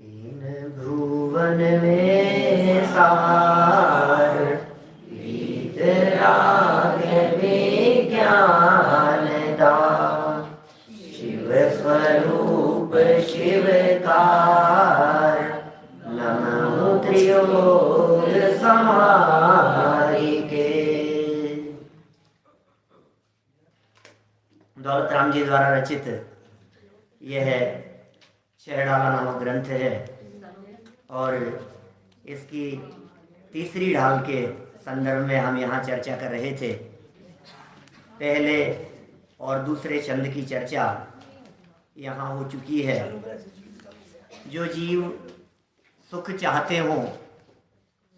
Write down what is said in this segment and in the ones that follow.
तीन भुवन में सार वीतराग विज्ञान दान। शिव स्वरूप शिवकार नमो त्रियोग समारिके। दौलत राम जी द्वारा रचित यह छहडाला नामक ग्रंथ है और इसकी तीसरी ढाल के संदर्भ में हम यहाँ चर्चा कर रहे थे। पहले और दूसरे छंद की चर्चा यहाँ हो चुकी है। जो जीव सुख चाहते हों,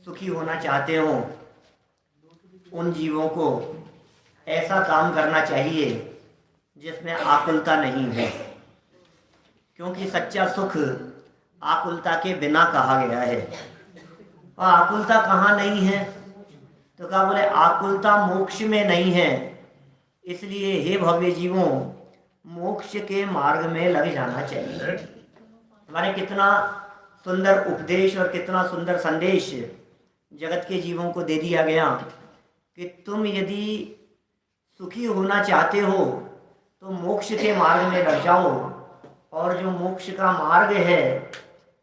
सुखी होना चाहते हों, उन जीवों को ऐसा काम करना चाहिए जिसमें आकुलता नहीं है, क्योंकि सच्चा सुख आकुलता के बिना कहा गया है। और आकुलता कहाँ नहीं है तो कहा, बोले आकुलता मोक्ष में नहीं है। इसलिए हे भव्य जीवों, मोक्ष के मार्ग में लग जाना चाहिए। हमारे कितना सुंदर उपदेश और कितना सुंदर संदेश जगत के जीवों को दे दिया गया कि तुम यदि सुखी होना चाहते हो तो मोक्ष के मार्ग में लग जाओ। और जो मोक्ष का मार्ग है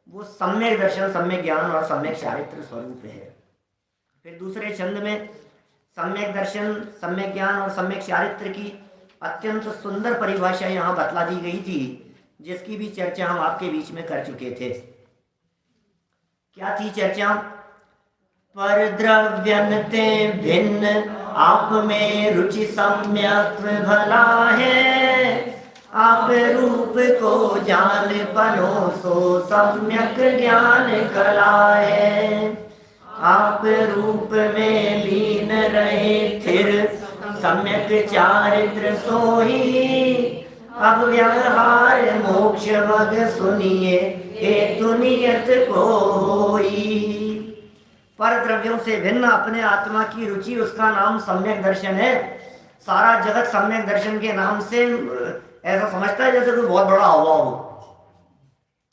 वो सम्यक दर्शन, सम्यक ज्ञान और सम्यक चारित्र स्वरूप है। फिर दूसरे छंद में सम्यक दर्शन, सम्यक ज्ञान और सम्यक चारित्र की अत्यंत सुंदर परिभाषा यहाँ बतला दी गई थी, जिसकी भी चर्चा हम आपके बीच में कर चुके थे। क्या थी चर्चा? पर द्रव्यन्ते भिन्न आप में रुचि सम्यक भला है। आप रूप को जान पनो सो सम्यक ज्ञान कला है। आप रूप में लीन रहे फिर सम्यक चारित्र सोही। अब व्यवहार मोक्ष मग सुनिए हेतु नियत को होई। पर द्रव्यों से भिन्न अपने आत्मा की रुचि, उसका नाम सम्यक दर्शन है। सारा जगत सम्यक दर्शन के नाम से ऐसा समझता है जैसे कोई बहुत बड़ा हवा हो।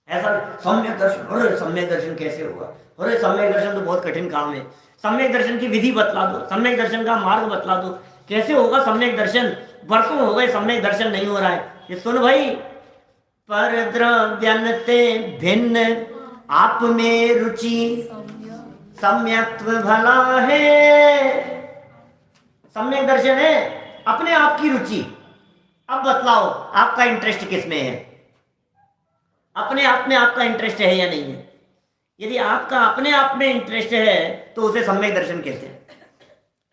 ऐसा सम्यक दर्शन, अरे सम्यक दर्शन कैसे होगा? अरे सम्यक दर्शन तो बहुत कठिन काम है। सम्यक दर्शन की विधि बतला दो, सम्यक दर्शन का मार्ग बतला दो। कैसे होगा सम्यक दर्शन? बरसों हो गए सम्यक दर्शन नहीं हो रहा है। ये सुन भाई, पर द्रव्यन्ते भिन्न आप में रुचि सम्यक्त्व भला है। सम्यक दर्शन है अपने आप की रुचि। अब बतलाओ आपका इंटरेस्ट किस में है? अपने आप में आपका इंटरेस्ट है या नहीं है? यदि आपका अपने आप में इंटरेस्ट है तो उसे सम्यक दर्शन कहते हैं।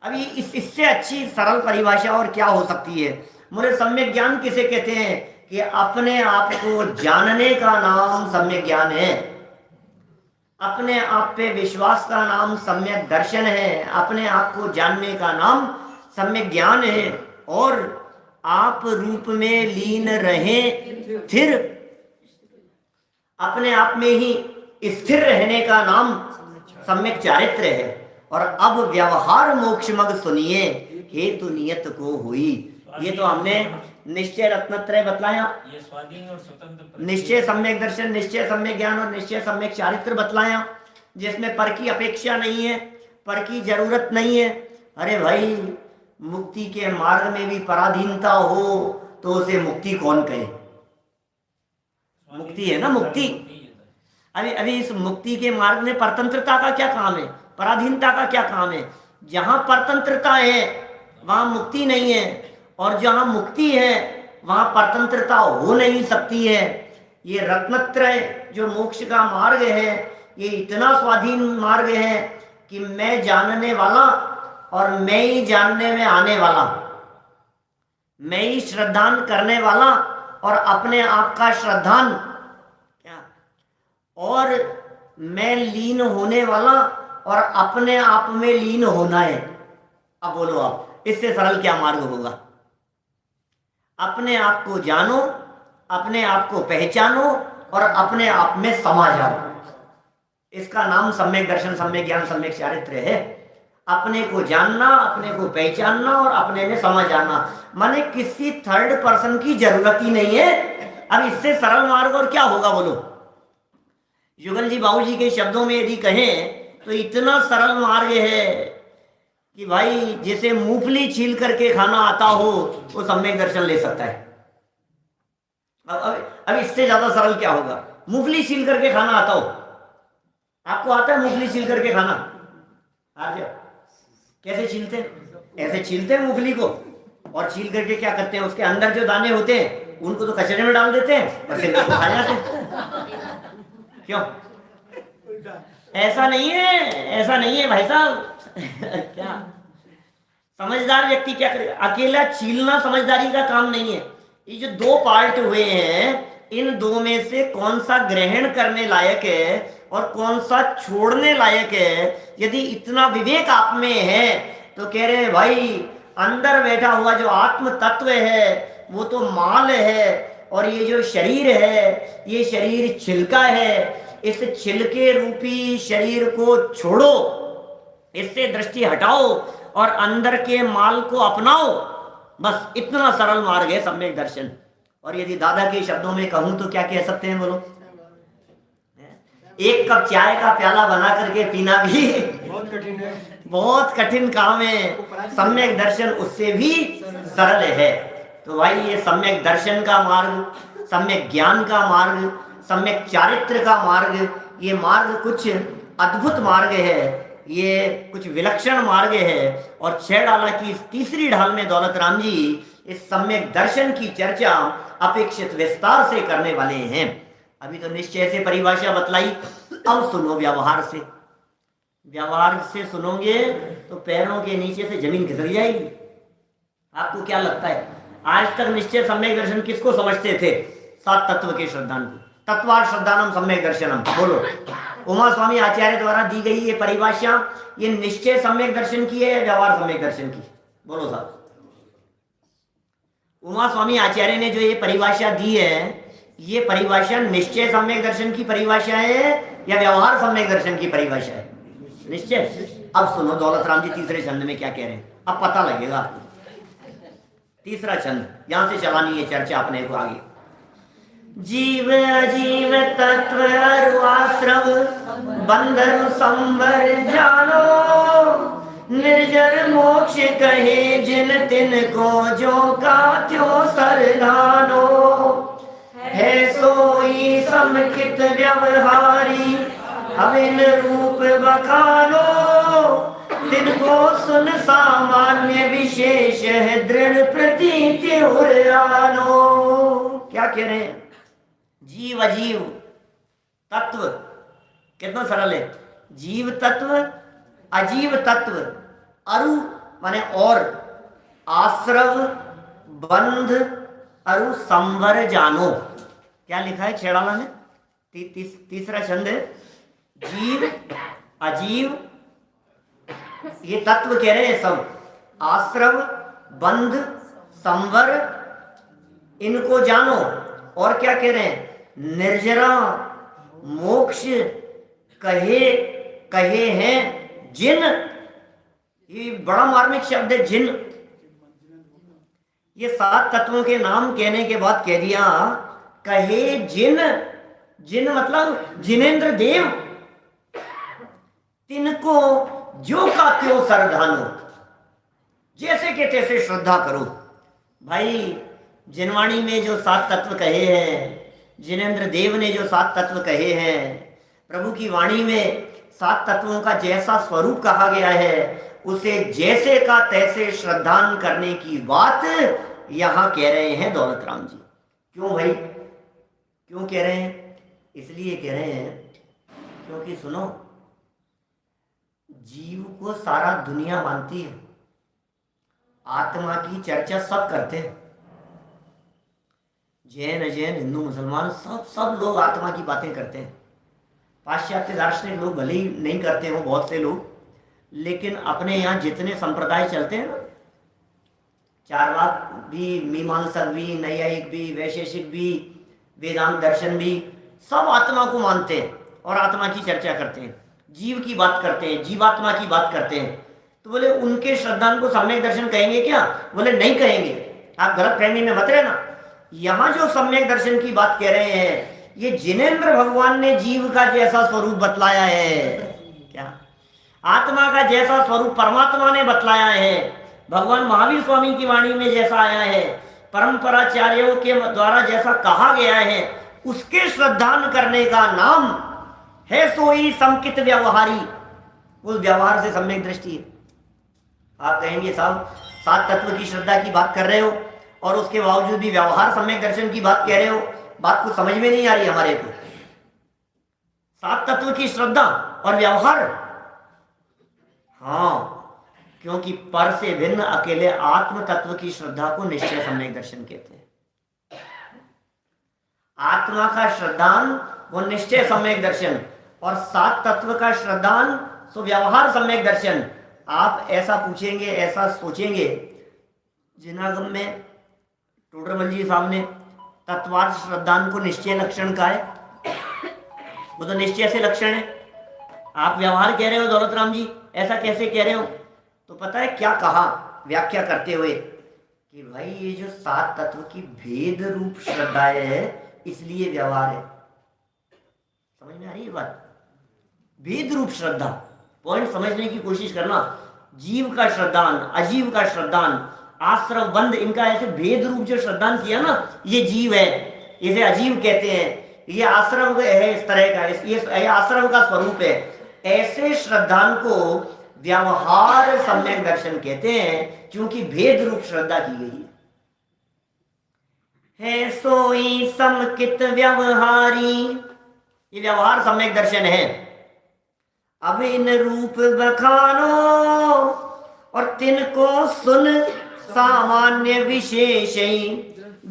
अभी इससे अच्छी सरल परिभाषा और क्या हो सकती है? मुझे सम्यक ज्ञान किसे कहते हैं कि अपने आप को जानने का नाम सम्यक ज्ञान है। अपने आप पे विश्वास का नाम सम्यक दर्शन है। अपने आप को जानने का नाम सम्यक ज्ञान है। और आप रूप में लीन रहें, फिर अपने आप में ही स्थिर रहने का नाम सम्यक चारित्र है। और अब व्यवहार मोक्ष मग सुनिए हेतु नियत को हुई। ये तो हमने निश्चय रत्नत्रय बतलाया, निश्चय सम्यक दर्शन, निश्चय सम्यक ज्ञान और निश्चय सम्यक चारित्र बतलाया, जिसमें पर की अपेक्षा नहीं है, पर की जरूरत नहीं है। अरे भाई, मुक्ति के मार्ग में भी पराधीनता हो तो उसे मुक्ति कौन कहे? मुक्ति है ना, मुक्ति। अभी इस मुक्ति के मार्ग में परतंत्रता का क्या काम है? पराधीनता का क्या काम है? जहां परतंत्रता है वहां मुक्ति नहीं है, और जहां मुक्ति है वहां परतंत्रता हो नहीं सकती है। ये रत्नत्रय जो मोक्ष का मार्ग है, ये इतना स्वाधीन मार्ग है कि मैं जानने वाला और मैं ही जानने में आने वाला, मैं ही श्रद्धान करने वाला और अपने आप का श्रद्धान क्या, और मैं लीन होने वाला और अपने आप में लीन होना है। अब बोलो आप, इससे सरल क्या मार्ग होगा? अपने आप को जानो, अपने आप को पहचानो और अपने आप में समा जाओ। इसका नाम सम्यक दर्शन, सम्यक ज्ञान, सम्यक चारित्र है। अपने को जानना, अपने को पहचानना और अपने में समा जाना, माने किसी थर्ड पर्सन की जरूरत ही नहीं है। अब इससे सरल मार्ग और क्या होगा बोलो? युगल जी बाबू जी के शब्दों में यदि कहें तो इतना सरल मार्ग है कि भाई जैसे मूंगफली छील करके खाना आता हो वो सम्यक दर्शन ले सकता है। अब इससे ज्यादा सरल क्या होगा? मूंगफली छील करके खाना आता हो, आपको आता है मूंगफली छील करके खाना? आ गया। कैसे छीलते हैं? ऐसे छीलते हैं मूंगफली को, और छील करके क्या करते हैं, उसके अंदर जो दाने होते हैं उनको तो कचरे में डाल देते हैं और सिर्फ खा जाते हैं। क्यों? ऐसा नहीं है, ऐसा नहीं है भाई साहब। क्या समझदार व्यक्ति क्या करेगा? अकेला छीलना समझदारी का काम नहीं है। ये जो दो पार्ट हुए हैं, इन दो में से कौन सा ग्रहण करने लायक है और कौन सा छोड़ने लायक है, यदि इतना विवेक आप में है तो कह रहे हैं भाई अंदर बैठा हुआ जो आत्म तत्व है वो तो माल है, और ये जो शरीर है ये शरीर छिलका है। इस छिलके रूपी शरीर को छोड़ो, इससे दृष्टि हटाओ और अंदर के माल को अपनाओ। बस इतना सरल मार्ग है सम्यक दर्शन। और यदि दादा के शब्दों में कहूं तो क्या कह सकते हैं बोलो? एक कप चाय का प्याला बना करके पीना भी बहुत कठिन है, बहुत कठिन काम है। सम्यक दर्शन उससे भी सरल है। तो भाई ये सम्यक दर्शन का मार्ग, सम्यक ज्ञान का मार्ग, सम्यक चारित्र का मार्ग, ये मार्ग कुछ अद्भुत मार्ग है, ये कुछ विलक्षण मार्ग है। और 6 डाला की इस तीसरी ढाल में दौलत राम जी इस सम्यक दर्शन की चर्चा अपेक्षित विस्तार से करने वाले हैं। अभी तो निश्चय से परिभाषा बतलाई, अब सुनो व्यवहार से। व्यवहार से सुनोगे तो पैरों के नीचे से जमीन खिसक जाएगी। आपको क्या लगता है आज तक निश्चय सम्यक दर्शन किसको समझते थे? 7 तत्व के श्रद्धान को। तत्वार श्रद्धानम सम्यक दर्शनम। बोलो, उमा स्वामी आचार्य द्वारा दी गई ये परिभाषा, ये निश्चय सम्यक दर्शन की है या व्यवहार सम्यक दर्शन की? बोलो साहब। उमा स्वामी आचार्य ने जो ये परिभाषा दी है, ये परिभाषा निश्चय सम्यक दर्शन की परिभाषा है या व्यवहार सम्यक दर्शन की परिभाषा है? निश्चय। अब सुनो दौलत राम जी तीसरे छंद में क्या कह रहे हैं, अब पता लगेगा आपको। तीसरा छंद, यहां से चलानी है चर्चा अपने को आगे। जीव अजीव तत्व अरु आश्रव बंधन संवर जानो, निर्जर मोक्ष कहे जिन तिन को जो का त्यों सरधानो, है सोई समकित व्यवहारी अविन रूप बखानो, तिनको सुन सामान्य विशेष है दृढ़ प्रतीति उरानो। क्या कह रहे हैं? जीव अजीव तत्व, कितना सरल है। जीव तत्व, अजीव तत्व, अरु माने और, आश्रव, बंध, अरु संवर जानो। क्या लिखा है छेड़ाला में? तीसरा छंद है। जीव अजीव ये तत्व कह रहे हैं सब, आश्रव, बंध, संवर, इनको जानो। और क्या कह रहे हैं? निर्जरा मोक्ष कहे हैं जिन, ये बड़ा मार्मिक शब्द है जिन। ये 7 तत्वों के नाम कहने के बाद कह दिया कहे जिन। जिन मतलब जिनेंद्र देव, तिनको जो का त्यों सरधानो, जैसे के तैसे श्रद्धा करो। भाई जिनवाणी में जो 7 तत्व कहे हैं, जिनेंद्र देव ने जो 7 तत्व कहे हैं, प्रभु की वाणी में 7 तत्वों का जैसा स्वरूप कहा गया है, उसे जैसे का तैसे श्रद्धान करने की बात यहां कह रहे हैं दौलत राम जी। क्यों भाई, क्यों कह रहे हैं? इसलिए कह रहे हैं क्योंकि सुनो, जीव को सारा दुनिया मानती है, आत्मा की चर्चा सब करते हैं। जैन अजैन हिंदू मुसलमान सब लोग आत्मा की बातें करते हैं। पाश्चात्य दार्शनिक लोग भले ही नहीं करते हो बहुत से लोग, लेकिन अपने यहाँ जितने संप्रदाय चलते हैं ना, चारवाक भी, मीमांसक भी, नैयायिक भी, वैशेषिक भी, वेदांत दर्शन भी, सब आत्मा को मानते हैं और आत्मा की चर्चा करते हैं, जीव की बात करते हैं, जीवात्मा की बात करते हैं। तो बोले उनके श्रद्धान को सम्यक दर्शन कहेंगे क्या? बोले नहीं कहेंगे। आप गलत फहमी में मत रहना। यहाँ जो सम्यक दर्शन की बात कह रहे हैं, ये जिनेंद्र भगवान ने जीव का जैसा स्वरूप बतलाया है, क्या आत्मा का जैसा स्वरूप परमात्मा ने बतलाया है, भगवान महावीर स्वामी की वाणी में जैसा आया है, परंपराचार्यों के द्वारा जैसा कहा गया है, उसके श्रद्धान करने का नाम है सोई समकित व्यवहारी। उस व्यवहार से सम्यक दृष्टि है। आप कहेंगे साहब 7 तत्व की श्रद्धा की बात कर रहे हो और उसके बावजूद भी व्यवहार सम्यक दर्शन की बात कह रहे हो, बात कुछ समझ में नहीं आ रही हमारे को। 7 तत्व की श्रद्धा और व्यवहार, हाँ, क्योंकि पर से भिन्न अकेले आत्म तत्व की श्रद्धा को निश्चय सम्यक दर्शन कहते हैं। आत्मा का श्रद्धान वो निश्चय सम्यक दर्शन, और 7 तत्व का श्रद्धान सो व्यवहार सम्यक दर्शन। आप ऐसा पूछेंगे, ऐसा सोचेंगे, जिनागम में टोडरमल जी साहब ने तत्वार्थ श्रद्धान को निश्चय लक्षण का है, वो तो निश्चय से लक्षण है। आप व्यवहार कह रहे हो दौलत राम जी, ऐसा कैसे कह रहे हो? तो पता है क्या कहा व्याख्या करते हुए कि भाई ये जो 7 तत्व की भेद रूप श्रद्धाएं है, इसलिए व्यवहार है। समझ में आ रही है बात? भेद रूप श्रद्धा, पॉइंट समझने की कोशिश करना। जीव का श्रद्धान, अजीव का श्रद्धान, आश्रव बंध, इनका ऐसे भेद रूप जो श्रद्धान किया ना, ये जीव है, इसे अजीव कहते हैं, ये आश्रव है, इस तरह का, ये आश्रव का स्वरूप है। ऐसे श्रद्धान को व्यवहार सम्यक दर्शन कहते हैं, क्योंकि भेद रूप श्रद्धा की गई है सोई समकित व्यवहारी, ये व्यवहार सम्यक दर्शन है। अब इन रूप बखानो और तिनको सुन सामान्य विशेष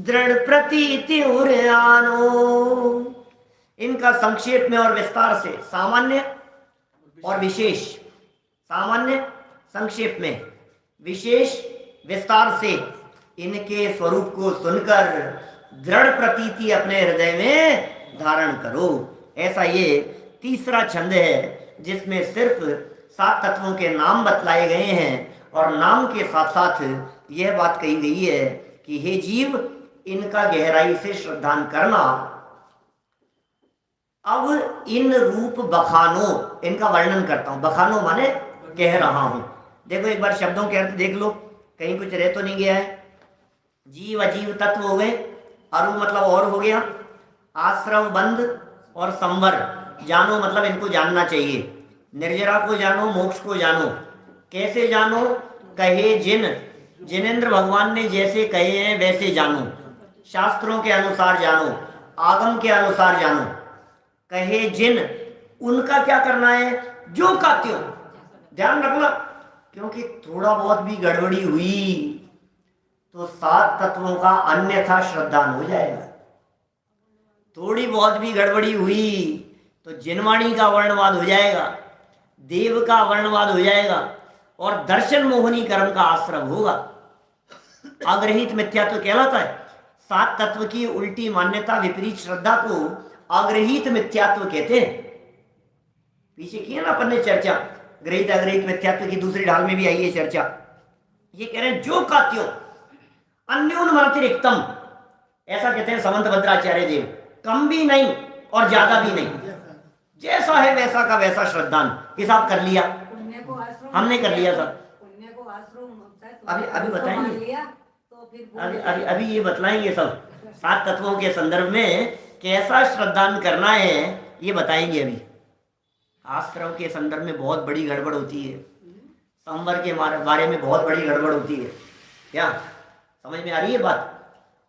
दृढ़ प्रतीति उर्यानो। इनका संक्षेप में और विस्तार से, सामान्य और विशेष, सामान्य संक्षेप में, विशेष विस्तार से इनके स्वरूप को सुनकर दृढ़ प्रतीति अपने हृदय में धारण करो। ऐसा ये तीसरा छंद है जिसमें सिर्फ 7 तत्वों के नाम बतलाए गए हैं, और नाम के साथ साथ यह बात कही गई है कि हे जीव, इनका गहराई से श्रद्धान करना। अब इन रूप बखानो, इनका वर्णन करता हूं। बखानो माने कह रहा हूं। देखो एक बार शब्दों के अर्थ देख लो, कहीं कुछ रह तो नहीं गया है। जीव अजीव तत्व हो गए, अरु मतलब और हो गया, आश्रव बंध और संवर, जानो मतलब इनको जानना चाहिए। निर्जरा को जानो, मोक्ष को जानो। कैसे जानो? कहे जिन, जिनेंद्र भगवान ने जैसे कहे हैं वैसे जानो, शास्त्रों के अनुसार जानो, आगम के अनुसार जानो। कहे जिन, उनका क्या करना है? जो का त्यों। ध्यान रखना, क्योंकि थोड़ा बहुत भी गड़बड़ी हुई तो 7 तत्वों का अन्यथा श्रद्धान हो जाएगा। थोड़ी बहुत भी गड़बड़ी हुई तो जिनवाणी का वर्णवाद हो जाएगा, देव का वर्णवाद हो जाएगा, और दर्शन मोहनी कर्म का आश्रम होगा। अग्रहित मिथ्यात्व कहलाता है। 7 तत्व की उल्टी मान्यता, विपरीत श्रद्धा को अग्रहित मिथ्यात्व कहते हैं। पीछे किया ना अपन ने चर्चा, ग्रहित अग्रहित मिथ्यात्व की दूसरी ढाल में भी आई है चर्चा। ये कह रहे हैं जो का त्यों, अन्योन्मातिरिक्तम, ऐसा कहते हैं समंत भद्राचार्य देव। कम भी नहीं और ज्यादा भी नहीं, जैसा है वैसा का वैसा श्रद्धान। हिसाब कर लिया, हमने कर लिया सर। अभी बताएंगे, अभी ये बतलाएंगे सब 7 तत्वों के संदर्भ में कैसा श्रद्धान करना है, ये बताएंगे अभी। आश्रव के संदर्भ में बहुत बड़ी गड़बड़ होती है, संवर के बारे में बहुत बड़ी गड़बड़ होती है। क्या समझ में आ रही है बात?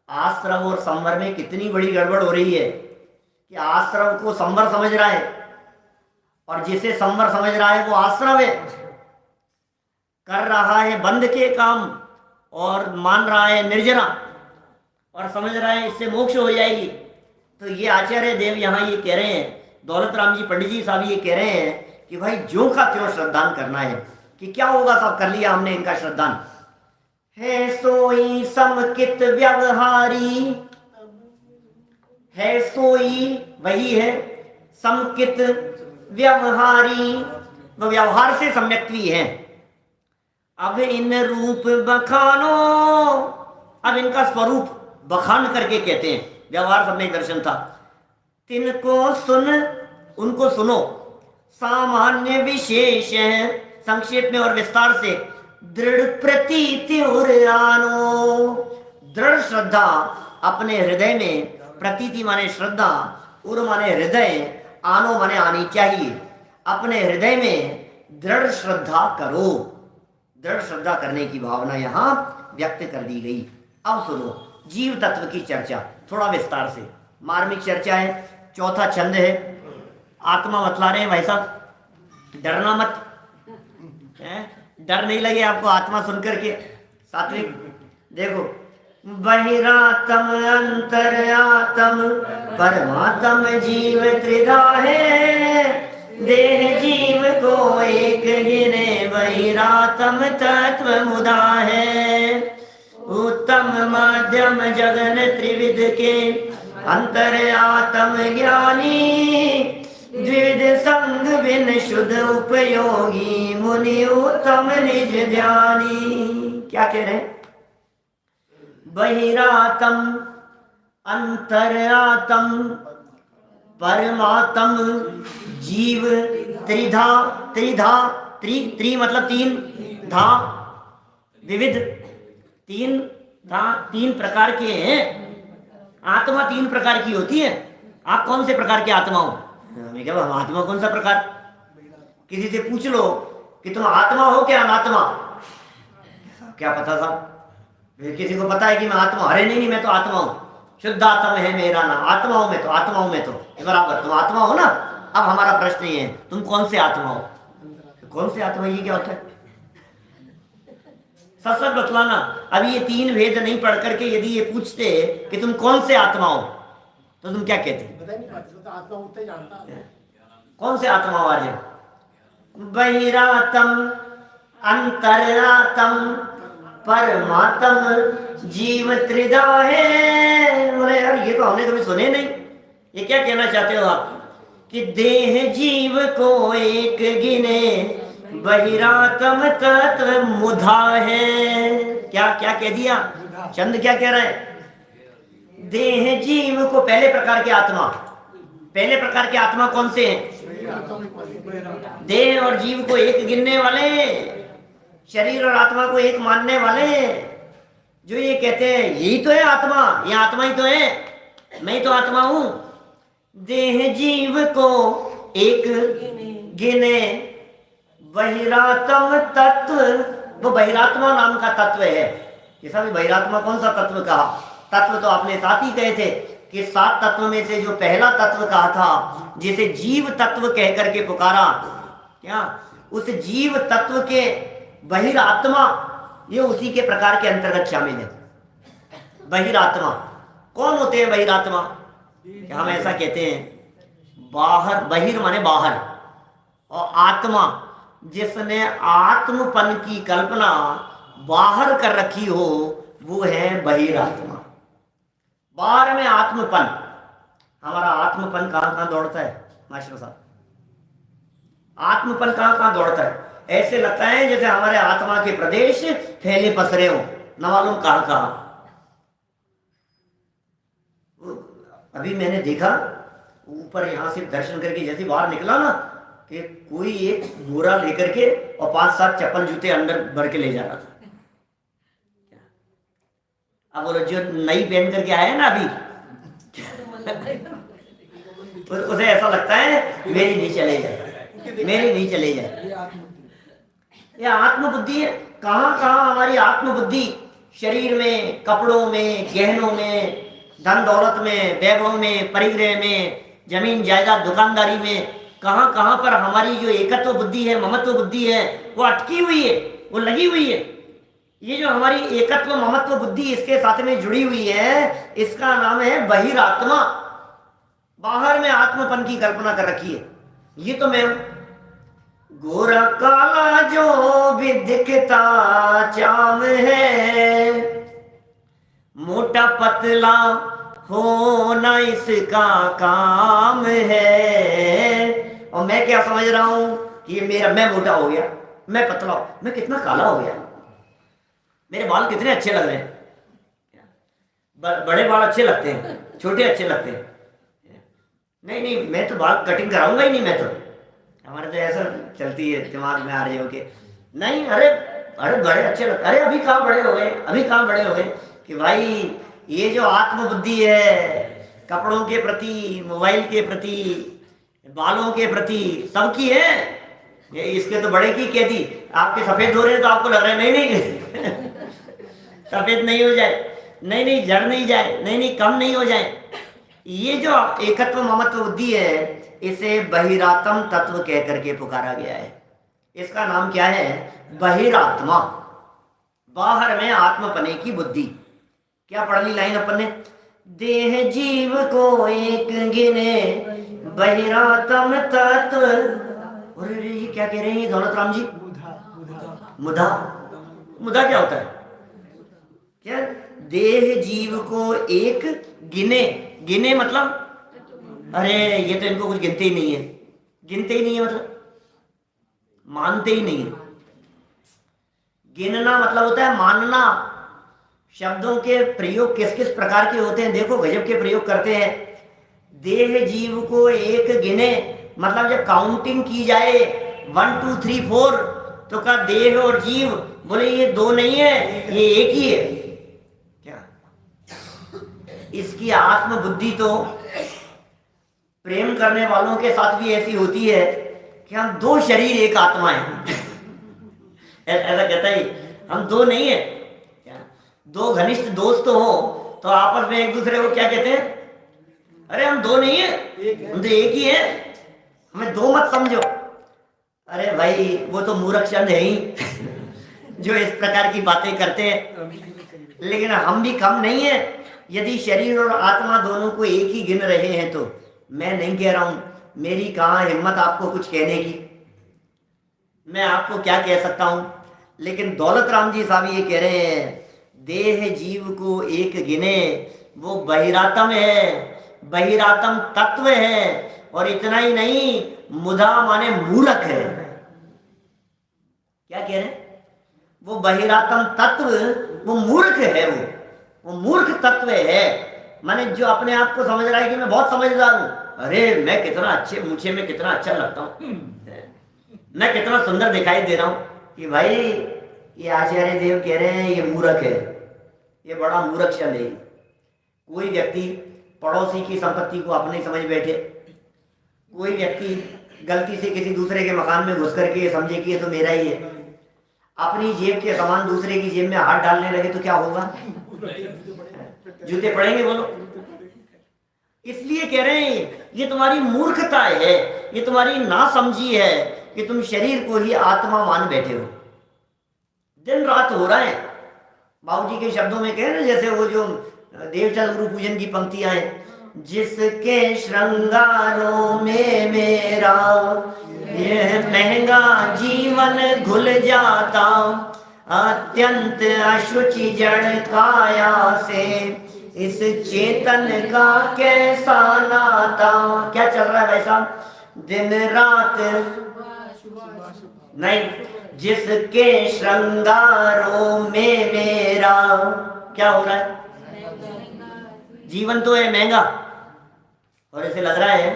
आश्रव और संवर में कितनी बड़ी गड़बड़ हो रही है कि आश्रव को संवर समझ रहा है, और जिसे संवर समझ रहा है वो आश्रव है, कर रहा है बंध के काम और मान रहा है निर्जरा, और समझ रहा है इससे मोक्ष हो जाएगी। तो ये आचार्य देव यहाँ ये कह रहे हैं, दौलत राम जी पंडित जी साहब ये कह रहे हैं कि भाई जो का त्यों श्रद्धान करना है। कि क्या होगा साहब? कर लिया हमने इनका श्रद्धान। है सोई समकित व्यवहारी, है सोई वही है, समकित व्यवहारी, वो व्यवहार से सम्यक्त्वी है। अब इन रूप बखानो, अब इनका स्वरूप बखान करके कहते हैं। व्यवहार सम्यक दर्शन था, तिनको सुन, उनको सुनो। सामान्य विशेष है, संक्षेप में और विस्तार से। दृढ़ प्रतीति और आनो, दृढ़ श्रद्धा अपने हृदय में, प्रतीति माने श्रद्धा, उर माने हृदय, आनो माने आनी चाहिए। अपने हृदय में दृढ़ श्रद्धा करो। दृढ़ श्रद्धा करने की भावना यहाँ व्यक्त कर दी गई। अब सुनो जीव तत्व की चर्चा थोड़ा विस्तार से, मार्मिक चर्चा है। चौथा छंद है, आत्मा बतला रहे हैं भाई साहब, डरना मत है? डर नहीं लगे आपको आत्मा सुन करके? सात्विक देखो, बहिरातम अंतरातम परमात्म जीव त्रिधा है। देह जीव को एक गिने, बहिरातम तत्व मुदा है। उत्तम मध्यम जगन त्रिविध के, अंतरातम ज्ञानी। द्विविध संग बिन शुद्ध उपयोगी, मुनि उत्तम निज ध्यानी। क्या कह रहे हैं? बहिरातम अंतरातम परमात्म जीव त्रिधा, त्रिधा त्रि मतलब तीन, धा विविध, तीन धा, तीन प्रकार के हैं। आत्मा तीन प्रकार की होती है। आप कौन से प्रकार के आत्मा हो? मैं क्या, हम आत्मा कौन सा प्रकार? किसी से पूछ लो कि तुम आत्मा हो क्या अनात्मा? क्या पता साहब? किसी को पता है कि मैं आत्मा? अरे नहीं, मैं तो आत्मा हूं, शुद्ध आत्मा है मेरा नाम, आत्मा हूं मैं तो, आत्मा हूं मैं तो। बराबर, तुम आत्मा हो ना। अब हमारा प्रश्न ये है, तुम कौन से आत्मा हो? कौन से आत्मा, ये क्या होता है? सच सच बतलाना। अभी ये तीन भेद नहीं पढ़ करके यदि ये पूछते कि तुम कौन से आत्मा हो, तो तुम क्या कहते? कौन से आत्मा हो? आज बहिरातम अंतरातम परमात्म जीव त्रिधा है। बोले यार ये तो हमने कभी सुने नहीं। ये क्या कहना चाहते हो आप? कि देह जीव को एक गिने, बहिरातम तत्व मुधा है। क्या क्या कह दिया चंद? क्या कह रहा है? देह जीव को, पहले प्रकार के आत्मा, पहले प्रकार के आत्मा कौन से हैं? देह और जीव को एक गिनने वाले, शरीर और आत्मा को एक मानने वाले, जो ये कहते हैं यही तो है आत्मा, ये आत्मा ही तो है, मैं ही तो आत्मा हूं। देह जीव को एक गिने, बहिरात्म तत्व, वो बहिरात्मा नाम का तत्व है। किसा भी बहिरात्मा कौन सा तत्व कहा? तत्व तो आपने साथ ही कहे थे कि 7 तत्व में से जो पहला तत्व कहा था, जिसे जीव तत्व कह करके पुकारा, क्या उस जीव तत्व के बहिरात्मा, ये उसी के प्रकार के अंतर्गत शामिल है। बहिरात्मा कौन होते हैं? बहिरात्मा हम ऐसा कहते हैं, बाहर, बहिर माने बाहर, और आत्मा जिसने आत्मपन की कल्पना बाहर कर रखी हो, वो है बहिरात्मा। बाहर में आत्मपन, हमारा आत्मपन कहां कहां दौड़ता है मास्टर साहब? आत्मपन कहां कहां दौड़ता है? ऐसे लगता है जैसे हमारे आत्मा के प्रदेश फैले पसरे हो, न मालूम कहां कहां। अभी मैंने देखा ऊपर, यहां से दर्शन करके जैसे बाहर निकला ना, कि कोई एक बोरा लेकर के और 5-7 चप्पल जूते अंदर भर के ले जा रहा था। अब बोलो जो नई पहन करके आया ना अभी, उसे ऐसा लगता है मेरी नहीं चले जाए, मेरी नहीं चले जाए। यह आत्मबुद्धि है। कहां कहां हमारी आत्मबुद्धि? शरीर में, कपड़ों में, गहनों में, धन दौलत में, वैभव में, परिग्रह में, जमीन जायदाद, दुकानदारी में, कहां कहां पर हमारी जो एकत्व बुद्धि है, ममत्व बुद्धि है, वो अटकी हुई है, वो लगी हुई है। ये जो हमारी एकत्व ममत्व बुद्धि इसके साथ में जुड़ी हुई है, इसका नाम है बहिरात्मा। बाहर में आत्मपन की कल्पना कर रखी है, ये तो मैं हूं। गोरा काला जो भी दिखता चाम है, मोटा पतला होना इसका काम है। और मैं क्या समझ रहा हूं कि ये मेरा, मैं मोटा हो गया, मैं पतला हो, मैं कितना काला हो गया, मेरे बाल कितने अच्छे लग रहे हैं। बड़े बाल अच्छे लगते हैं, छोटे अच्छे लगते हैं। नहीं नहीं, मैं तो बाल कटिंग कराऊंगा ही नहीं, मैं तो, हमारे तो ऐसा चलती है दिमाग में आ रही हो के, नहीं, अरे अरे बड़े अच्छे लगते, अरे अभी कहाँ बड़े हो गए, अभी कहाँ बड़े हो गए, कि भाई ये जो आत्मबुद्धि है, कपड़ों के प्रति, मोबाइल के प्रति, बालों के प्रति, सबकी है, ये इसके तो बड़े की कह दी, आपके सफेद हो रहे हैं तो आपको लग रहा है नहीं नहीं सफेद नहीं हो जाए, नहीं नहीं झड़ नहीं जाए, नहीं नहीं कम नहीं हो जाए। ये जो एकत्व ममत्व बुद्धि है, इसे बहिरात्म तत्व कह करके पुकारा गया है। इसका नाम क्या है? बहिरात्मा, बाहर में आत्मपने की बुद्धि। क्या पढ़ ली लाइन अपन ने? देह जीव को एक गिने बहिरात्म तत्व। और ये क्या कह रहे हैं दौलत राम जी? मुधा। मुधा क्या होता है? क्या? देह जीव को एक गिने। गिने मतलब, अरे ये तो इनको कुछ गिनते ही नहीं है। गिनते ही नहीं है मतलब मानते ही नहीं है। गिनना मतलब होता है मानना। शब्दों के प्रयोग किस किस प्रकार के होते हैं, देखो गजब के प्रयोग करते हैं। देह जीव को एक गिने मतलब जब काउंटिंग की जाए 1 2 3 4, तो का देह और जीव, बोले ये दो नहीं है, ये एक ही है। क्या इसकी आत्मबुद्धि तो प्रेम करने वालों के साथ भी ऐसी होती है कि हम दो शरीर एक आत्मा है ऐसा कहता है, हम दो नहीं है। क्या दो घनिष्ठ दोस्त हो तो आपस में एक दूसरे को क्या कहते हैं? अरे हम दो नहीं है, हम तो एक ही है, हमें दो मत समझो। अरे भाई वो तो मूर्ख चंद है ही जो इस प्रकार की बातें करते हैं। लेकिन हम भी कम नहीं है। यदि शरीर और आत्मा दोनों को एक ही गिन रहे हैं तो मैं नहीं कह रहा हूं, मेरी कहाँ हिम्मत आपको कुछ कहने की, मैं आपको क्या कह सकता हूं। लेकिन दौलत राम जी साहब ये कह रहे हैं, देह जीव को एक गिने, वो बहिरात्म है, बहिरात्म तत्व है। और इतना ही नहीं, मुधा माने मूर्ख है। क्या कह रहे हैं? वो बहिरात्म तत्व, वो मूर्ख है, वो मूर्ख तत्व है। माने जो अपने आप को समझ रहा है कि मैं बहुत समझदार हूं, अरे मैं कितना अच्छे, मुझे में कितना अच्छा लगता हूं, मैं कितना सुंदर दिखाई दे रहा हूं, कि भाई ये आचार्य देव कह रहे हैं ये मूर्ख है, ये बड़ा मूर्ख चल है। कोई व्यक्ति पड़ोसी की संपत्ति को अपने समझ बैठे, कोई व्यक्ति गलती से किसी दूसरे के मकान में घुस करके ये समझे कि ये तो मेरा ही है, अपनी जेब के सामान दूसरे की जेब में हाथ डालने लगे तो क्या होगा? जूते पड़ेंगे, बोलो। इसलिए कह रहे हैं ये तुम्हारी मूर्खता है, ये तुम्हारी नासमझी है कि तुम शरीर को ही आत्मा मान बैठे हो। दिन रात हो रहा है। बाबूजी के शब्दों में कहे ना, जैसे वो जो देवचंद गुरु पूजन की पंक्तियां हैं, जिसके श्रृंगारों में मेरा ये महंगा जीवन घुल जाता, अत्यंत अशुचि जड़ काया से इस चेतन का कैसा नाता। क्या चल रहा है भाई साहब? दिन रात नहीं, जिसके श्रृंगारों में मेरा क्या हो रहा है? जीवन तो है महंगा, और ऐसे लग रहा है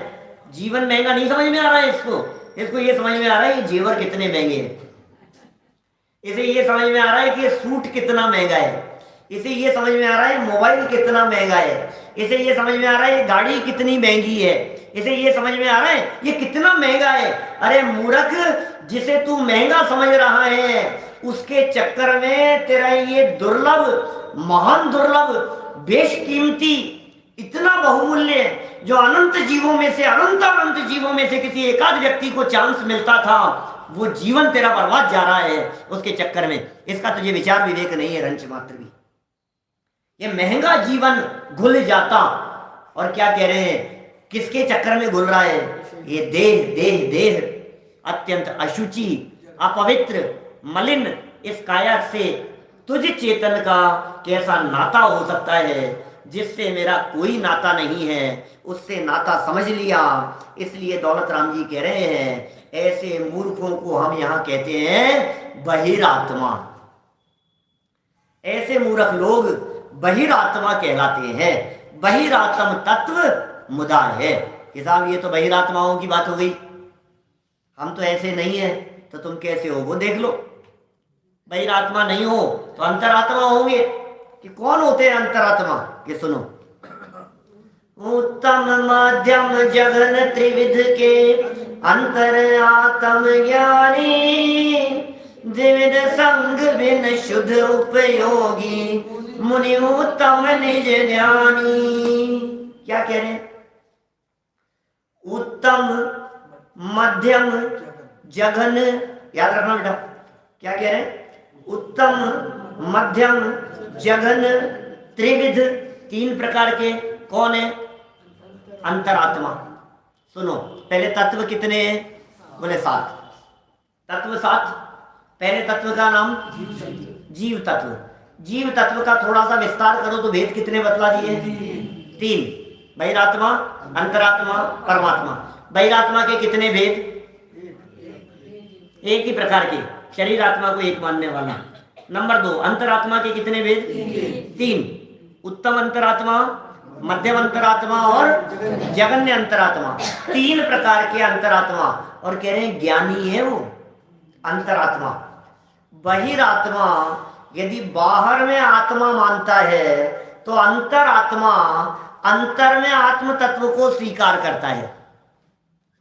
जीवन महंगा नहीं समझ में आ रहा है इसको ये समझ में आ रहा है ये जेवर कितने महंगे हैं, इसे ये समझ में आ रहा है कि ये सूट कितना महंगा है, इसे ये समझ में आ रहा है मोबाइल कितना महंगा है, इसे ये समझ में आ रहा है ये गाड़ी कितनी महंगी है, इसे ये समझ में आ रहा है ये कितना महंगा है। अरे मूर्ख, जिसे तू महंगा समझ रहा है उसके चक्कर में तेरा ये दुर्लभ, महान दुर्लभ, बेशकीमती, इतना बहुमूल्य, जो अनंत जीवों में से, अनंत जीवों में से किसी एकाध व्यक्ति को चांस मिलता था, वो जीवन तेरा बर्बाद जा रहा है उसके चक्कर में। इसका तुझे विचार विवेक नहीं है रंच मात्र भी। ये महंगा जीवन घुल जाता, और क्या कह रहे हैं, किसके चक्कर में घुल रहा है? ये देह देह देह अत्यंत अशुचि, अपवित्र, मलिन इस काया से तुझ चेतन का कैसा नाता हो सकता है, जिससे मेरा कोई नाता नहीं है, उससे नाता समझ लिया। इसलिए दौलत राम जी कह रहे हैं ऐसे मूर्खों को हम यहां कहते हैं बहिरात्मा। ऐसे मूर्ख लोग बहिरात्मा कहलाते हैं। बहिरात्म तत्व मुदा है। कि साहब ये तो बहिरात्माओं की बात हो गई, हम तो ऐसे नहीं है, तो तुम कैसे हो वो देख लो। बहिरात्मा नहीं हो तो अंतरात्मा होंगे। कि कौन होते हैं अंतरात्मा, ये सुनो। उत्तम मध्यम जघन त्रिविध के अंतर आत्म ज्ञानी, द्विविध संग बिन शुद्ध उपयोगी, मुनि उत्तम निज ध्यानी। क्या कह रहे हैं? उत्तम मध्यम जघन, याद रखना बेटा। क्या कह रहे हैं? उत्तम मध्यम जघन त्रिविध, तीन प्रकार के। कौन है? अंतरात्मा। सुनो, पहले तत्व कितने हैं? बोले 7 तत्व। 7। पहले तत्व का नाम जीव तत्व। जीव तत्व का थोड़ा सा विस्तार करो तो भेद कितने बतला दिए? 3। बहिरात्मा, अंतरात्मा, परमात्मा। बहिरात्मा के कितने भेद? एक ही प्रकार के, शरीर आत्मा को एक मानने वाला। नंबर 2, अंतरात्मा के कितने भेद? 3। उत्तम अंतरात्मा, मध्यम अंतरात्मा और जघन्य अंतरात्मा। 3 प्रकार के अंतरात्मा। और कह रहे हैं ज्ञानी है वो अंतरात्मा। बहिरात्मा यदि बाहर में आत्मा मानता है तो अंतरात्मा अंतर में आत्म तत्व को स्वीकार करता है।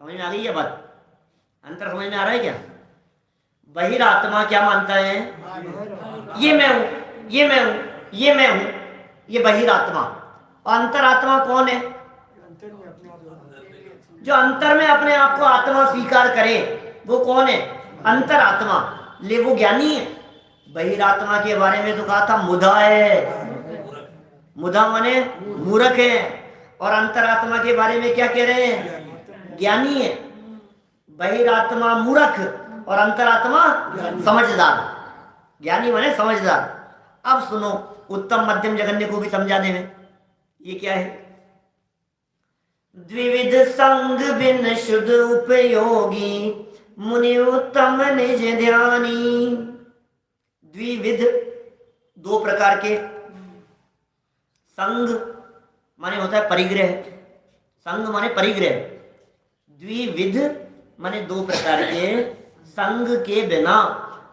समझ में आ गई ये बात? अंतर समझ में आ रहा है क्या? बहिरात्मा क्या मानता है? ये मैं हूं, ये मैं हूं, ये मैं हूं, ये बहिरात्मा। अंतरात्मा कौन है? जो अंतर में अपने आप को आत्मा स्वीकार करे वो कौन है? अंतरात्मा। ले वो ज्ञानी है। बहिरात्मा के बारे में तो कहा था मुधा है, मुधा माने मूर्ख है। और अंतरात्मा के बारे में क्या कह रहे हैं? ज्ञानी है। बहिरात्मा मूर्ख और अंतरात्मा समझदार। ज्ञानी माने समझदार। अब सुनो, उत्तम मध्यम जघन्य को भी समझाने में ये क्या है? द्विविध संग बिन शुद्ध उपयोगी, मुनि उत्तम निज ध्यानी। द्विविध, 2 प्रकार के। संग माने होता है परिग्रह, संग माने परिग्रह। द्विविध माने 2 प्रकार के, संग के बिना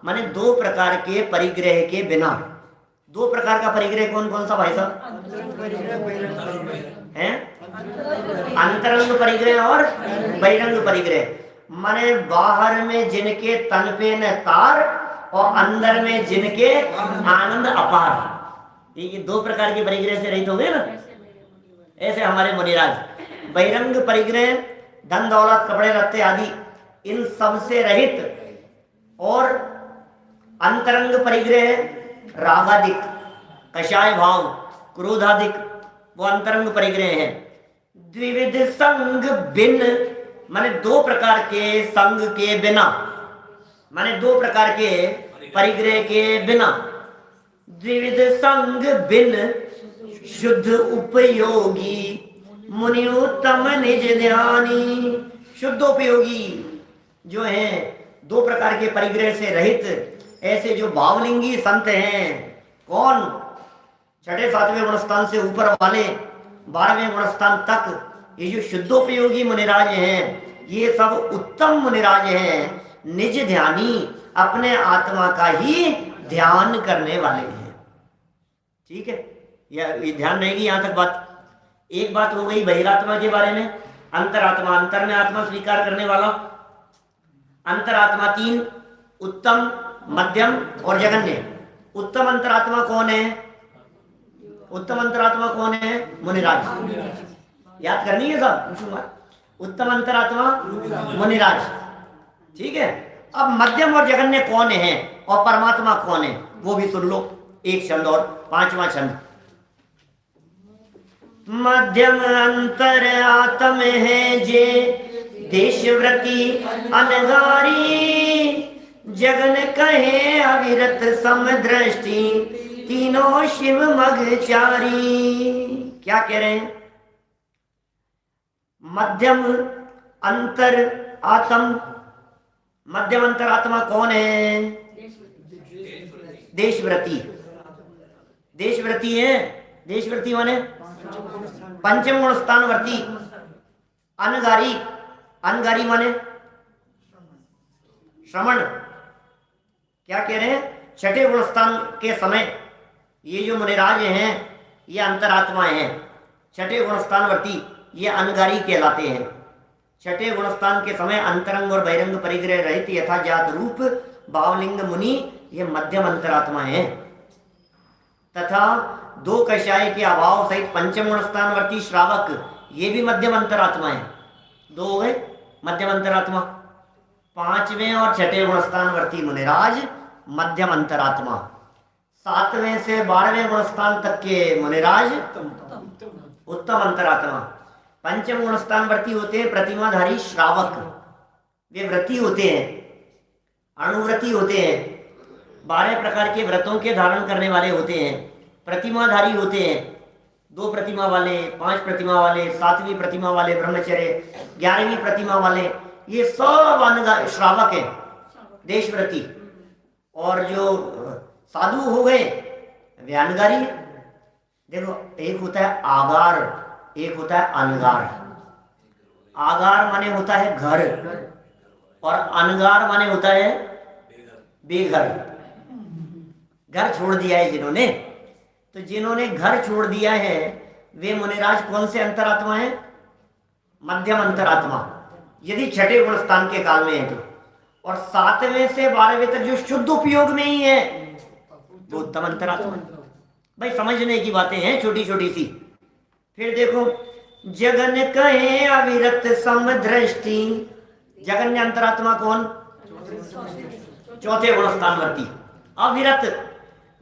माने 2 प्रकार के परिग्रह के बिना। 2 प्रकार का परिग्रह कौन कौन सा भाई साहब? हैं? अंतरंग परिग्रह और बहिरंग परिग्रह। माने बाहर में जिनके तन पे न तार और अंदर में जिनके आनंद अपार। ये 2 प्रकार के परिग्रह से रहित हो गए ना। ऐसे हमारे मुनिराज बहिरंग परिग्रह, धन दौलत कपड़े लत्ते आदि इन सब से रहित, और अंतरंग परिग्रह रागादिक, कषाय भाव, क्रोधादिक, वो अंतरंग परिग्रह है। द्विविध संग बिन माने 2 प्रकार के संग के बिना, माने 2 प्रकार के परिग्रह के बिना। द्विविध संग बिन शुद्ध उपयोगी, मुनि उत्तम निज ध्यानी। शुद्ध उपयोगी जो हैं, 2 प्रकार के परिग्रह से रहित ऐसे जो भावलिंगी संत हैं। कौन? 6ठे 7वें गुणस्थान से ऊपर वाले 12वें गुणस्थान तक ये जो शुद्धोपयोगी मुनिराज हैं, ये सब उत्तम मुनिराज हैं। निज ध्यानी, अपने आत्मा का ही ध्यान करने वाले हैं। ठीक है, ये ध्यान रहेगी यहां तक बात। एक बात हो गई बहिरात्मा के बारे में। अंतरात्मा, अंतर में आत्मा स्वीकार करने वाला। अंतरात्मा 3, उत्तम, मध्यम और जघन्य। उत्तम अंतरात्मा कौन है? उत्तम अंतरात्मा कौन है? मुनिराज। याद करनी है सब। उत्तम अंतरात्मा मुनिराज। ठीक है। अब मध्यम और जघन्य कौन है और परमात्मा कौन है वो भी सुन लो। एक छंद और, 5वां छंद। मध्यम अंतर आत्म है जे, देशव्रति अनगारी, जगन कहे अविरत समदृष्टि, तीनों शिव मगचारी। क्या कह रहे हैं? मध्यम अंतर आत्म, मध्यम अंतर आत्मा कौन है? देशव्रति। देशव्रति है। देशव्रति माने पंचम गुण स्थानवर्ती। अनगारी, अनगारी माने श्रमण। क्या कह रहे हैं? छठे गुणस्थान के समय ये जो मुनिराज हैं ये अंतरात्माएं हैं, छठे गुणस्थानवर्ती, ये अनगारी कहलाते हैं। छठे गुणस्थान के समय अंतरंग और बहिरंग परिग्रह रहित यथाजात रूप भावलिंग मुनि ये मध्यम अंतरात्माएं हैं। तथा दो कषाय के अभाव सहित पंचम गुणस्थानवर्ती श्रावक ये भी मध्यम अंतरात्मा है। दो हो गए मध्यम अंतरात्मा। पांचवें और छठे गुणस्थानवर्ती मुनिराज मध्यम अंतरात्मा। सातवें से 12वें गुणस्थान तक के मुनिराज उत्तम अंतरात्मा। पंचम गुणस्थानवर्ती होते हैं प्रतिमाधारी श्रावक, वे व्रती होते हैं, अणुव्रती होते हैं, 12 प्रकार के व्रतों के धारण करने वाले होते हैं, प्रतिमाधारी होते हैं, 2 प्रतिमा वाले, 5 प्रतिमा वाले, 7वीं प्रतिमा वाले ब्रह्मचर्य, 11वीं प्रतिमा वाले, ये सब श्रावक हैं, देशव्रती। और जो साधु हो गए वे अनगारी। देखो एक होता है आगार, एक होता है अनगार। आगार माने होता है घर और अनगार माने होता है बेघर। घर छोड़ दिया है जिन्होंने, तो जिन्होंने घर छोड़ दिया है वे मुनिराज कौन से अंतरात्मा है? मध्यम अंतरात्मा, यदि छठे गुणस्थान के काल में है तो। और 7वें से 12वें तक जो शुद्ध उपयोग में ही है वो उत्तम अंतरात्मा। भाई समझने की बातें हैं छोटी छोटी सी। फिर देखो जगन कहे अविरत समदृष्टि, जगन्य अंतरात्मा कौन? चौथे गुणस्थानवर्ती। अविरत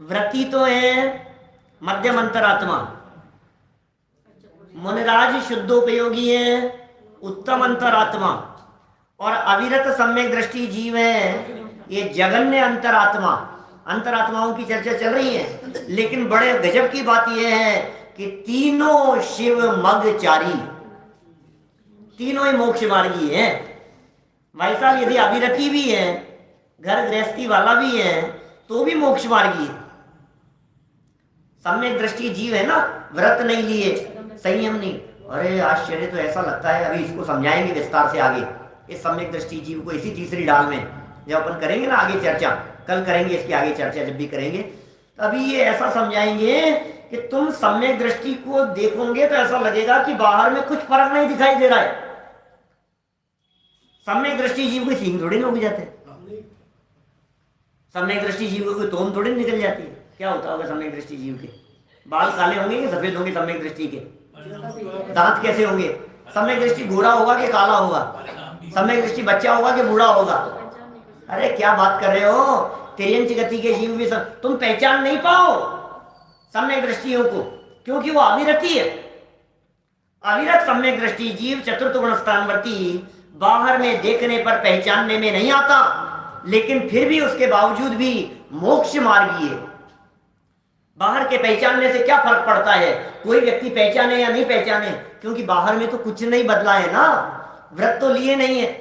व्रती तो है मध्यम अंतरात्मा, मुनिराज शुद्धोपयोगी है उत्तम अंतरात्मा, और अविरत सम्यक दृष्टि जीव है ये जगन्य अंतरात्मा। अंतरात्माओं की चर्चा चल रही है, लेकिन बड़े गजब की बात यह है कि तीनों शिव मग चारी, तीनों ही मोक्ष मार्गी है। भाई साहब यदि अविरति भी है, घर गृहस्थी वाला भी है, तो भी मोक्ष मार्गी है। सम्यक दृष्टि जीव है ना, व्रत नहीं लिए, संयम नहीं। अरे आश्चर्य तो ऐसा लगता है, अभी इसको समझाएंगे विस्तार से आगे, इस सम्यक दृष्टि जीव को इसी तीसरी डाल में जब अपन करेंगे ना आगे चर्चा, कल करेंगे इसकी आगे चर्चा जब भी करेंगे, तो अभी ये ऐसा समझाएंगे कि तुम सम्यक दृष्टि को देखोगे तो ऐसा लगेगा कि बाहर में कुछ फर्क नहीं दिखाई दे रहा है। सम्यक दृष्टि जीव को सींग थोड़ी ना उग जाते, सम्यक दृष्टि जीव को तोम थोड़ी निकल जाती है। क्या होता होगा सम्यक दृष्टि जीव के? बाल काले होंगे कि सफेद होंगे? सम्यक दृष्टि के दांत कैसे होंगे? सम्यक दृष्टि गोरा होगा कि काला होगा? सम्यक दृष्टि बच्चा होगा कि बूढ़ा होगा? अरे क्या बात कर रहे हो? तिर्यंच गति के जीव भी तुम पहचान नहीं पाओ सम्यक दृष्टियों को, क्योंकि वो अविरति है। अविरत सम्यक दृष्टि जीव चतुर्थ गुणस्थानवर्ती बाहर में देखने पर पहचानने में नहीं आता, लेकिन फिर भी उसके बावजूद भी मोक्ष मार्गी है। बाहर के पहचानने से क्या फर्क पड़ता है? कोई व्यक्ति पहचाने या नहीं पहचाने, क्योंकि बाहर में तो कुछ नहीं बदला है ना, व्रत तो लिए नहीं है,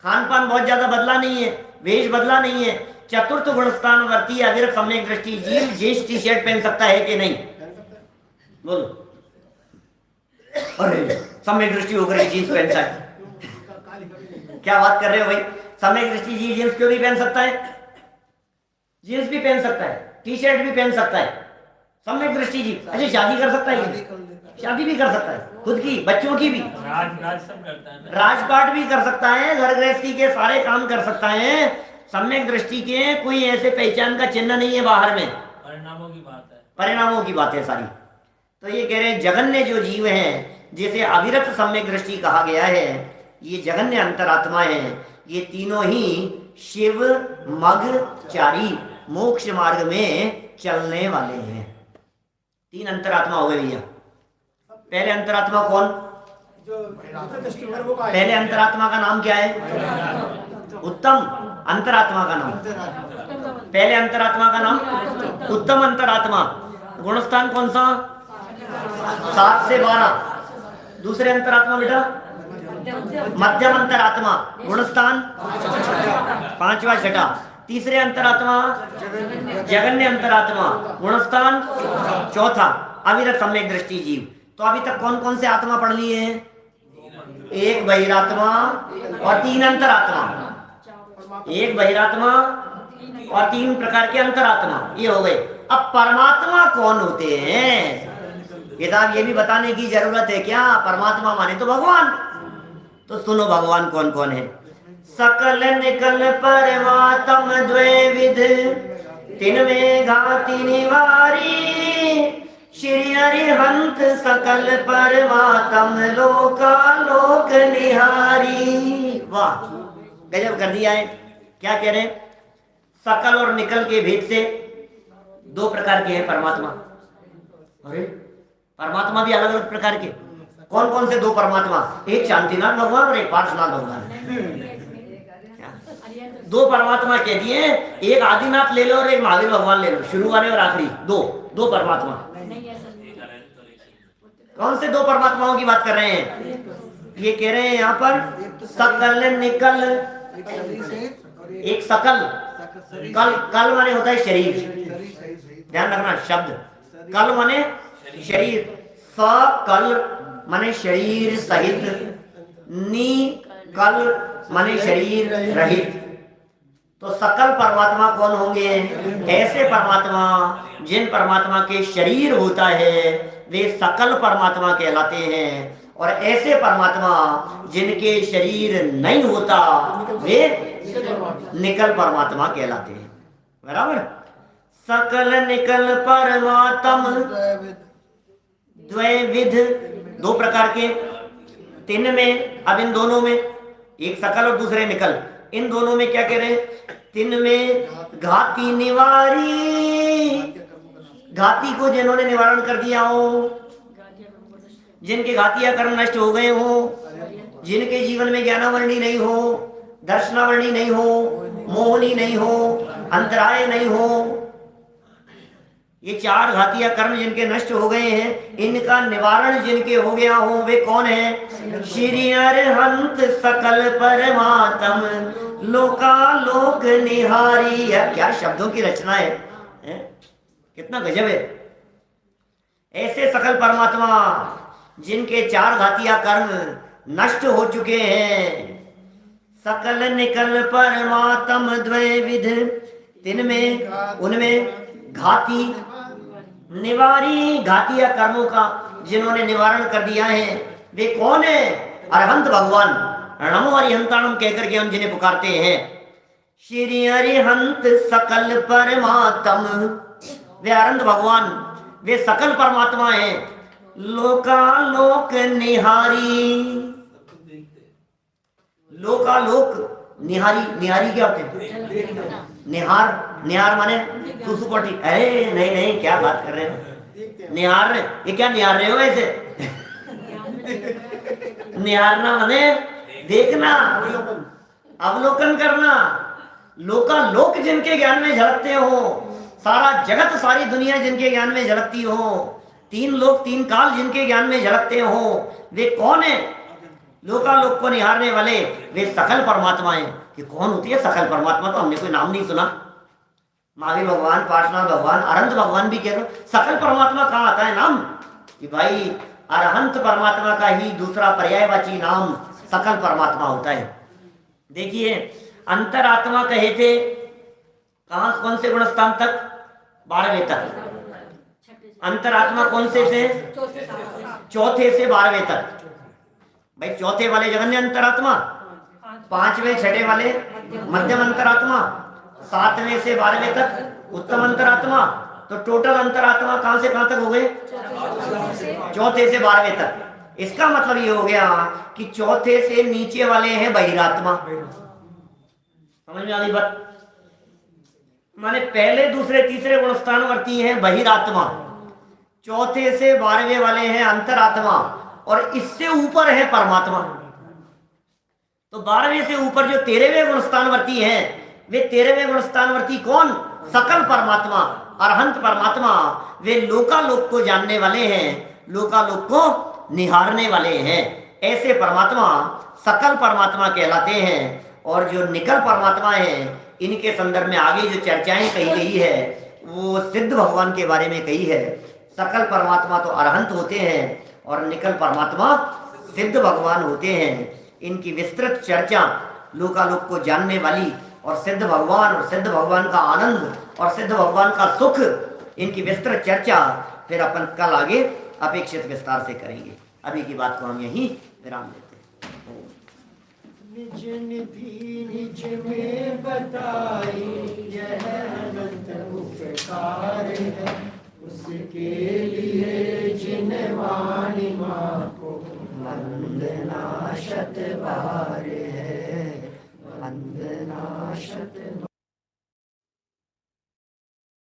खान पान बहुत ज्यादा बदला नहीं है, वेश बदला नहीं है। चतुर्थ गुणस्थानवर्ती अविरत सम्यक दृष्टि जीव जींस टी शर्ट पहन सकता है कि नहीं? बोलो। अरे सम्यक दृष्टि होकर जींस पहन सकता है? क्या बात कर रहे हो भाई? सम्यक दृष्टि जीव जींस क्यों नहीं पहन सकता है? जींस भी पहन सकता है, टी शर्ट भी पहन सकता है सम्यक दृष्टि जीव। अच्छा शादी कर सकता है? शादी भी कर सकता है, खुद की, बच्चों की भी, राजपाट भी कर सकता है, घर गृहस्थी के सारे काम कर सकता है। सम्यक दृष्टि के कोई ऐसे पहचान का चिन्ह नहीं है बाहर में, परिणामों की बात है, परिणामों की बात है सारी। तो ये कह रहे हैं जगन्य जो जीव है, जिसे अविरत सम्यक दृष्टि कहा गया है, ये जगन्य अंतरात्मा है। ये तीनों ही शिव मग चारी मोक्ष मार्ग में चलने वाले हैं। 3 अंतरात्मा हो गए भैया। पहले अंतरात्मा कौन? पहले अंतरात्मा का नाम क्या है? उत्तम अंतरात्मा का नाम, पहले अंतरात्मा का नाम उत्तम अंतरात्मा। गुणस्थान कौन सा? 7 से 12। दूसरे अंतरात्मा बेटा मध्यम अंतरात्मा, गुणस्थान 5वां छठा। तीसरे अंतरात्मा जगन्य अंतरात्मा, गुणस्थान 4था, अविरत सम्यक दृष्टि जीव। तो अभी तक कौन कौन से आत्मा पढ़ लिए हैं? एक बहिरात्मा और तीन अंतरात्मा। एक बहिरात्मा और तीन प्रकार के अंतरात्मा, ये हो गए। अब परमात्मा कौन होते हैं, किताब ये भी बताने की जरूरत है क्या? परमात्मा माने तो भगवान। तो सुनो भगवान कौन कौन है। सकल निकल परमात्म द्वैविध, तिनमें घाति निवारी, श्री अरिहंत सकल परमात्म लोका लोक निहारी। वाह, गजब कर दिया है। क्या कह रहे हैं? सकल और निकल के भेद से दो प्रकार के हैं परमात्मा। अरे परमात्मा भी अलग अलग प्रकार के। कौन कौन से दो परमात्मा? एक शांतिनाथ भगवान और एक पार्श्वनाथ भगवान। दो परमात्मा कह दिए, एक आदिनाथ ले लो और एक महावीर भगवान ले लो, शुरू वाले और आखिरी दो। दो परमात्मा। कौन से दो परमात्माओं की बात कर रहे हैं? ये कह रहे हैं यहाँ पर सकल निकल। एक सकल, कल, कल माने होता है शरीर, ध्यान रखना शब्द। कल माने शरीर, सकल माने शरीर सहित, निकल माने शरीर रहित। तो सकल परमात्मा कौन होंगे? ऐसे परमात्मा जिन परमात्मा के शरीर होता है वे सकल परमात्मा कहलाते हैं, और ऐसे परमात्मा जिनके शरीर नहीं होता वे निकल परमात्मा कहलाते हैं। बराबर। सकल निकल परमात्म द्वैविध, दो प्रकार के। तीन में, अब इन दोनों में, एक सकल और दूसरे निकल, इन दोनों में क्या कह रहे हैं? तीन में घाति निवारी, घाति को जिन्होंने निवारण कर दिया हो, जिनके घातिया कर्म नष्ट हो गए हो, जिनके जीवन में ज्ञानावरणी नहीं हो, दर्शनावरणी नहीं हो, मोहनी नहीं हो, अंतराय नहीं हो, ये चार घातिया कर्म जिनके नष्ट हो गए हैं, इनका निवारण जिनके हो गया हो, वे कौन है? श्री अरहंत सकल परमात्म लोका लोक निहारी। क्या शब्दों की रचना है, कितना गजब है। ऐसे सकल परमात्मा जिनके चार घातिया कर्म नष्ट हो चुके हैं। सकल निकल परमात्म द्वैविध, तिन में उनमें घाति निवारी, घातिया कर्मों का जिन्होंने निवारण कर दिया है, वे कौन है? अरहंत भगवान। नमो अरिहंताणम कहकर के हम जिन्हें पुकारते हैं। श्री अरिहंत सकल परमात्म, वे अरहंत भगवान, वे सकल परमात्मा हैं। लोका लोक निहारी, लोका लोक निहारी, निहारी क्या होते हैं? निहार, निहार माने सुसुपटी। अरे नहीं नहीं, क्या बात कर रहे हो? निहार, ये क्या निहार रहे हो ऐसे? निहारना माने देखना, अवलोकन करना। लोका लोक जिनके ज्ञान में झलकते हो, सारा जगत सारी दुनिया जिनके ज्ञान में झलकती हो, तीन लोक तीन काल जिनके ज्ञान में झलकते हो, वे कौन है? लोकालोक को निहारने वाले वे सकल परमात्मा हैं। ये कौन होती है सकल परमात्मा? तो हमने कोई नाम नहीं सुना। महावीर भगवान, पार्श्वनाथ भगवान, अरहंत भगवान भी कह दो। सकल परमात्मा कहाँ आता है नाम? कि भाई अरहंत परमात्मा का ही दूसरा पर्यायवाची नाम सकल परमात्मा होता है। देखिए अंतरात्मा कहे थे कहां, कौन से गुणस्थान तक? 12वें तक। अंतरात्मा कौन से थे? चौथे से 12वें तक। भाई चौथे वाले जगन्य अंतरात्मा, 5वें 6ठे वाले मध्यम अंतरात्मा, 7वें से 12वें तक उत्तम अंतरात्मा। तो टोटल अंतरात्मा कहां से कहां तक हो गए? चौथे से 12वें तक। इसका मतलब ये हो गया कि चौथे से नीचे वाले हैं बहिरात्मा। समझ में आ गई बात? माने पहले दूसरे तीसरे गुणस्थानवर्ती हैं बहिरात्मा, चौथे से 12वें वाले हैं अंतरात्मा, और इससे ऊपर है परमात्मा। तो 12वें से ऊपर जो 13वें गुणस्थानवर्ती हैं, वे 13वें गुणस्थानवर्ती कौन? सकल परमात्मा, अरहंत परमात्मा। वे लोकालोक को जानने वाले हैं, लोकालोक को निहारने वाले हैं। ऐसे परमात्मा सकल परमात्मा कहलाते हैं। और जो निकल परमात्मा हैं, इनके संदर्भ में आगे जो चर्चाएं कही गई है वो सिद्ध भगवान के बारे में कही है। सकल परमात्मा तो अरहंत होते हैं और निकल परमात्मा सिद्ध भगवान होते हैं, इनकी विस्तृत चर्चा लोकालोक को जानने वाली, और सिद्ध भगवान और सिद्ध भगवान का आनंद और सिद्ध भगवान का सुख, इनकी विस्तृत चर्चा फिर अपन कल आगे अपेक्षित विस्तार से करेंगे। अभी की बात को हम यहीं विराम देते हैं। निज निधि निज में बताई यह अनंत उपकार है, उसके लिए जिन वाणी माँ को वंदना शत बार है, वंदना शत